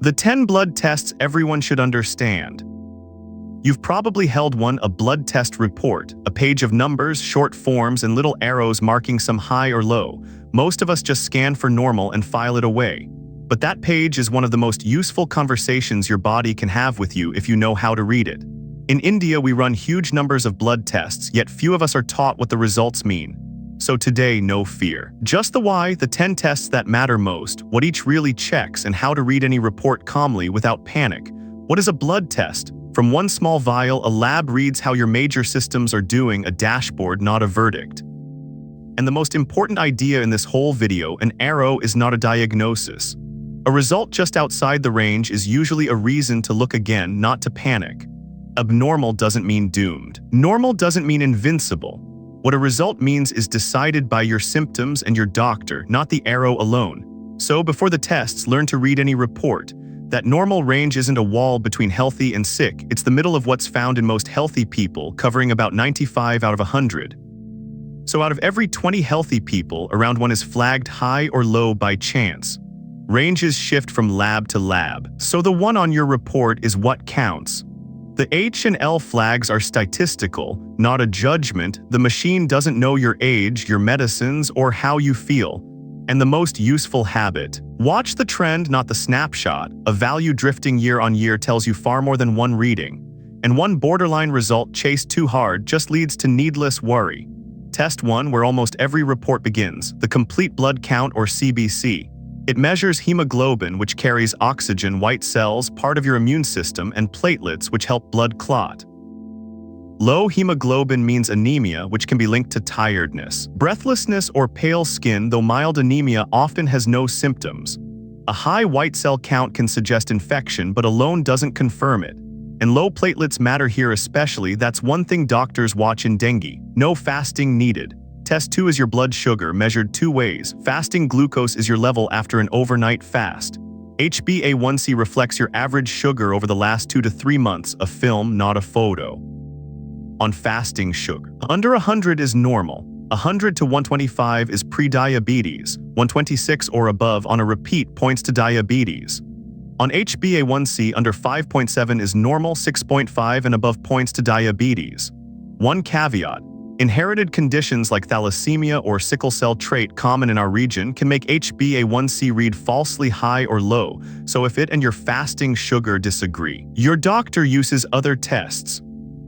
The 10 blood tests everyone should understand. You've probably held a blood test report, a page of numbers, short forms, and little arrows marking some high or low. Most of us just scan for normal and file it away. But that page is one of the most useful conversations your body can have with you if you know how to read it. In India, we run huge numbers of blood tests, yet few of us are taught what the results mean. So today, no fear. Just the why, the 10 tests that matter most, what each really checks, and how to read any report calmly without panic. What is a blood test? From one small vial, a lab reads how your major systems are doing, a dashboard, not a verdict. And the most important idea in this whole video, an arrow is not a diagnosis. A result just outside the range is usually a reason to look again, not to panic. Abnormal doesn't mean doomed. Normal doesn't mean invincible. What a result means is decided by your symptoms and your doctor, not the arrow alone. So before the tests, learn to read any report. That normal range isn't a wall between healthy and sick, it's the middle of what's found in most healthy people, covering about 95 out of 100. So out of every 20 healthy people, around one is flagged high or low by chance. Ranges shift from lab to lab, so the one on your report is what counts. The H and L flags are statistical, not a judgment. The machine doesn't know your age, your medicines, or how you feel. And the most useful habit. Watch the trend, not the snapshot. A value drifting year on year tells you far more than one reading. And one borderline result chased too hard just leads to needless worry. Test 1, where almost every report begins, the complete blood count or CBC. It measures hemoglobin, which carries oxygen, white cells, part of your immune system, and platelets, which help blood clot. Low hemoglobin means anemia, which can be linked to tiredness, breathlessness, or pale skin, though mild anemia often has no symptoms. A high white cell count can suggest infection, but alone doesn't confirm it. And low platelets matter here especially. That's one thing doctors watch in dengue. No fasting needed. Test 2 is your blood sugar, measured two ways. Fasting glucose is your level after an overnight fast. HbA1c reflects your average sugar over the last 2 to 3 months, a film, not a photo. On fasting sugar, under 100 is normal. 100 to 125 is pre-diabetes. 126 or above on a repeat points to diabetes. On HbA1c, under 5.7 is normal. 6.5 and above points to diabetes. One caveat: inherited conditions like thalassemia or sickle cell trait, common in our region, can make HbA1c read falsely high or low. So if it and your fasting sugar disagree, your doctor uses other tests.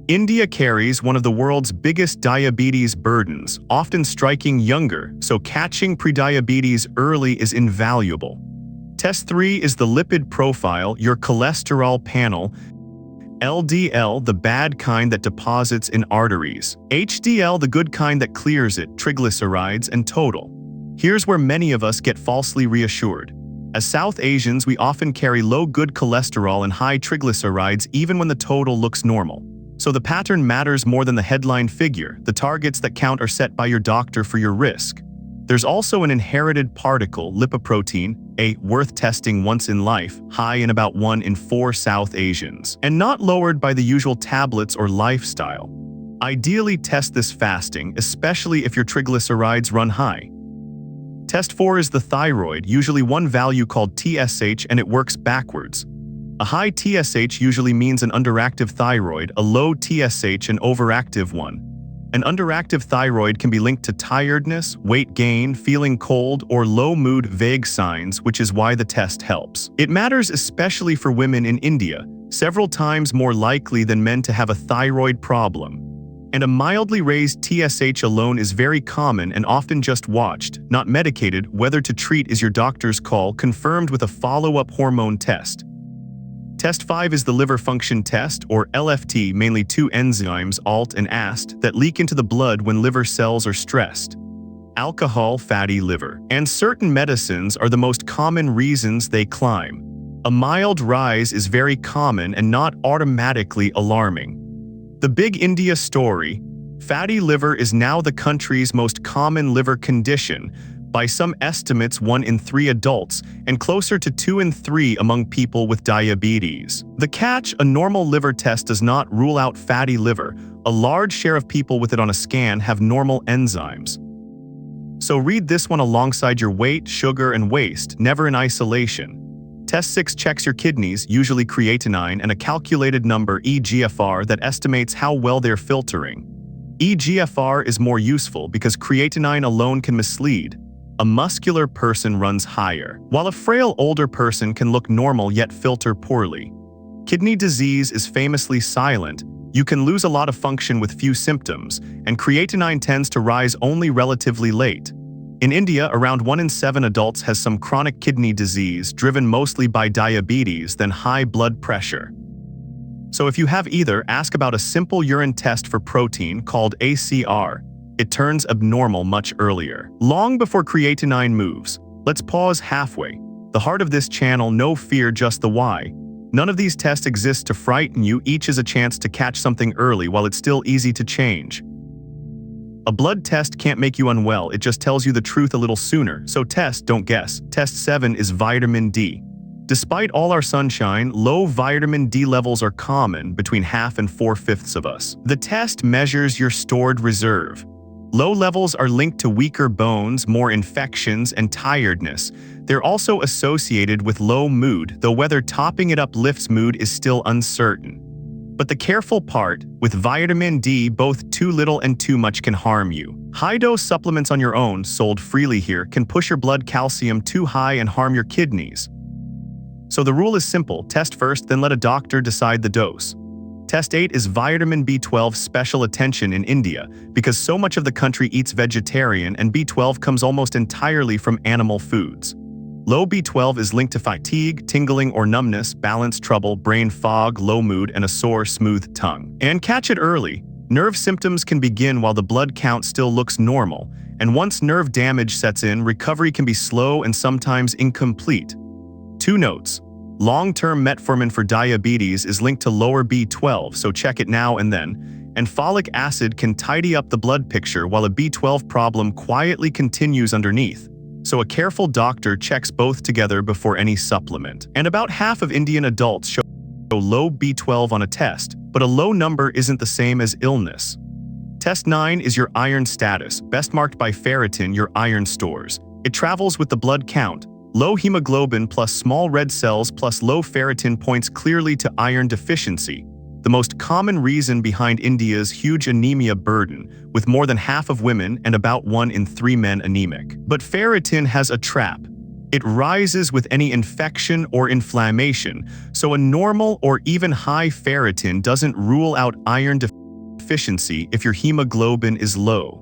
India carries one of the world's biggest diabetes burdens, often striking younger, so catching prediabetes early is invaluable. Test 3 is the lipid profile, your cholesterol panel. LDL, the bad kind that deposits in arteries. HDL, the good kind that clears it, triglycerides, and total. Here's where many of us get falsely reassured. As South Asians, we often carry low good cholesterol and high triglycerides even when the total looks normal. So the pattern matters more than the headline figure. The targets that count are set by your doctor for your risk. There's also an inherited particle, lipoprotein, worth testing once in life, high in about 1 in 4 South Asians, and not lowered by the usual tablets or lifestyle. Ideally, test this fasting, especially if your triglycerides run high. Test 4 is the thyroid, usually one value called TSH, and it works backwards. A high TSH usually means an underactive thyroid, a low TSH an overactive one. An underactive thyroid can be linked to tiredness, weight gain, feeling cold, or low mood, vague signs, which is why the test helps. It matters especially for women in India, several times more likely than men to have a thyroid problem. And a mildly raised TSH alone is very common and often just watched, not medicated. Whether to treat is your doctor's call, confirmed with a follow-up hormone test. Test 5 is the liver function test, or LFT, mainly 2 enzymes, ALT and AST, that leak into the blood when liver cells are stressed. Alcohol, fatty liver, and certain medicines are the most common reasons they climb. A mild rise is very common and not automatically alarming. The big India story: fatty liver is now the country's most common liver condition, by some estimates 1 in 3 adults, and closer to 2 in 3 among people with diabetes. The catch: a normal liver test does not rule out fatty liver. A large share of people with it on a scan have normal enzymes. So read this one alongside your weight, sugar, and waist, never in isolation. Test 6 checks your kidneys, usually creatinine, and a calculated number eGFR that estimates how well they're filtering. eGFR is more useful because creatinine alone can mislead. A muscular person runs higher, while a frail older person can look normal yet filter poorly. Kidney disease is famously silent. You can lose a lot of function with few symptoms, and creatinine tends to rise only relatively late. In India, around 1 in 7 adults has some chronic kidney disease driven mostly by diabetes than high blood pressure. So if you have either, ask about a simple urine test for protein called ACR. It turns abnormal much earlier, long before creatinine moves. Let's pause halfway. The heart of this channel, no fear, just the why. None of these tests exist to frighten you, each is a chance to catch something early while it's still easy to change. A blood test can't make you unwell, it just tells you the truth a little sooner, so test, don't guess. Test 7 is vitamin D. Despite all our sunshine, low vitamin D levels are common between half and 4/5 of us. The test measures your stored reserve. Low levels are linked to weaker bones, more infections, and tiredness. They're also associated with low mood, though whether topping it up lifts mood is still uncertain. But the careful part, with vitamin D, both too little and too much can harm you. High-dose supplements on your own, sold freely here, can push your blood calcium too high and harm your kidneys. So the rule is simple: test first, then let a doctor decide the dose. Test 8 is vitamin B12. Special attention in India, because so much of the country eats vegetarian and B12 comes almost entirely from animal foods. Low B12 is linked to fatigue, tingling or numbness, balance trouble, brain fog, low mood, and a sore, smooth tongue. And catch it early. Nerve symptoms can begin while the blood count still looks normal, and once nerve damage sets in, recovery can be slow and sometimes incomplete. 2 notes. Long-term metformin for diabetes is linked to lower B12, so check it now and then. And folic acid can tidy up the blood picture while a B12 problem quietly continues underneath. So a careful doctor checks both together before any supplement. And about half of Indian adults show low B12 on a test, but a low number isn't the same as illness. Test 9 is your iron status, best marked by ferritin, your iron stores. It travels with the blood count. Low hemoglobin plus small red cells plus low ferritin points clearly to iron deficiency, the most common reason behind India's huge anemia burden, with more than half of women and about 1 in 3 men anemic. But ferritin has a trap. It rises with any infection or inflammation, so a normal or even high ferritin doesn't rule out iron deficiency if your hemoglobin is low.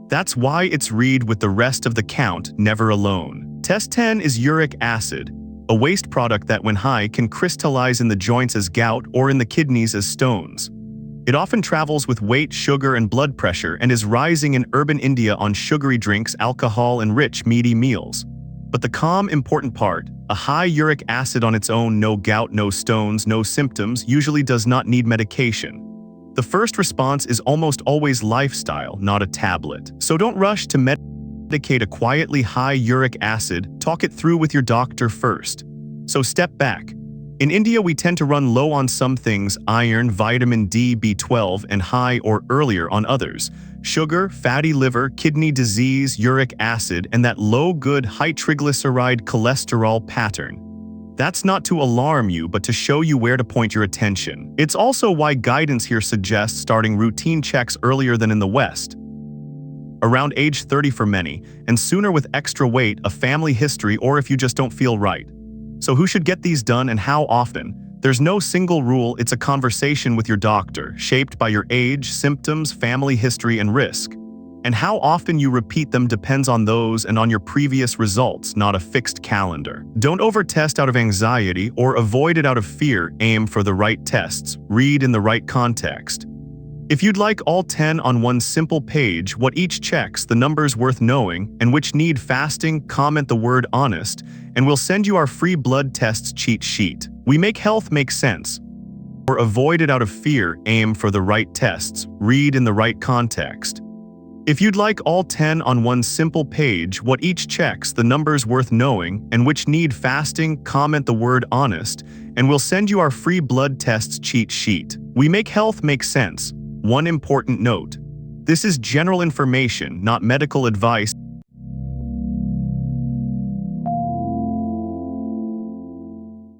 That's why it's read with the rest of the count, never alone. Test 10 is uric acid, a waste product that when high can crystallize in the joints as gout or in the kidneys as stones. It often travels with weight, sugar, and blood pressure and is rising in urban India on sugary drinks, alcohol, and rich, meaty meals. But the calm, important part, a high uric acid on its own, no gout, no stones, no symptoms, usually does not need medication. The first response is almost always lifestyle, not a tablet. So don't rush to medicate a quietly high uric acid, talk it through with your doctor first. So step back. In India, we tend to run low on some things, iron, vitamin D, B12, and high or earlier on others. Sugar, fatty liver, kidney disease, uric acid, and that low good high triglyceride cholesterol pattern. That's not to alarm you, but to show you where to point your attention. It's also why guidance here suggests starting routine checks earlier than in the West. Around age 30 for many, and sooner with extra weight, a family history, or if you just don't feel right. So who should get these done and how often? There's no single rule, it's a conversation with your doctor, shaped by your age, symptoms, family history, and risk. And how often you repeat them depends on those and on your previous results, not a fixed calendar. Don't overtest out of anxiety or avoid it out of fear. Aim for the right tests. Read in the right context. If you'd like all 10 on one simple page, what each checks, the numbers worth knowing, and which need fasting, comment the word honest, and we'll send you our free blood tests cheat sheet. We make health make sense. Or avoid it out of fear. Aim for the right tests. Read in the right context. If you'd like all 10 on one simple page, what each checks, the numbers worth knowing, and which need fasting, comment the word honest, and we'll send you our free blood tests cheat sheet. We make health make sense. One important note. This is general information, not medical advice.